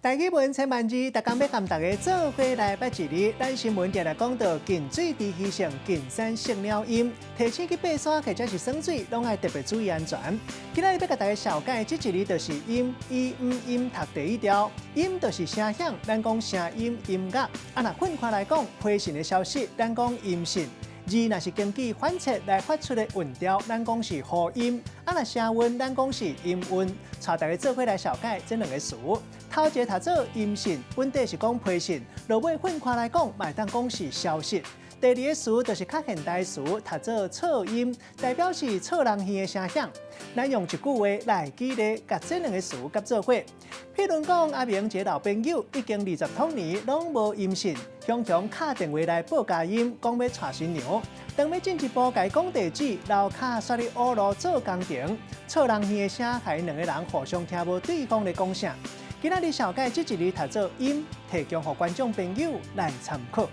大语文千万字，大家要和大家做伙来捌一字。咱新闻常来讲到近水池鱼性，近山食鸟音。提醒去爬山或者是耍水，拢爱特别注意安全。今日要甲大家小解这一字，就是音，伊音读第一条，音就是声响，咱讲声音音乐。若分开来讲，批信的消息，咱讲音信。字若是根据反切来发出的韵调，咱讲是和音；若声韵，咱讲是音韵。带大家做伙来小解这两个词。头一个读做音信，本地是讲批信；落尾分开来讲，卖当讲是消息。第二个词就是较现代词，读做噪音，代表是噪人耳的声响。咱用一句话来举例，甲这两个词夹做伙。譬如讲，阿明一个老朋友已经20多年拢无音信，常常敲电话来报佳音，讲要娶新娘。当要进一步甲伊讲地址，楼骹煞咧乌路做工程，噪人耳的声，害因两个人互相听无对方咧讲啥。今仔日小解这一字读做音，提供予观众朋友来参考。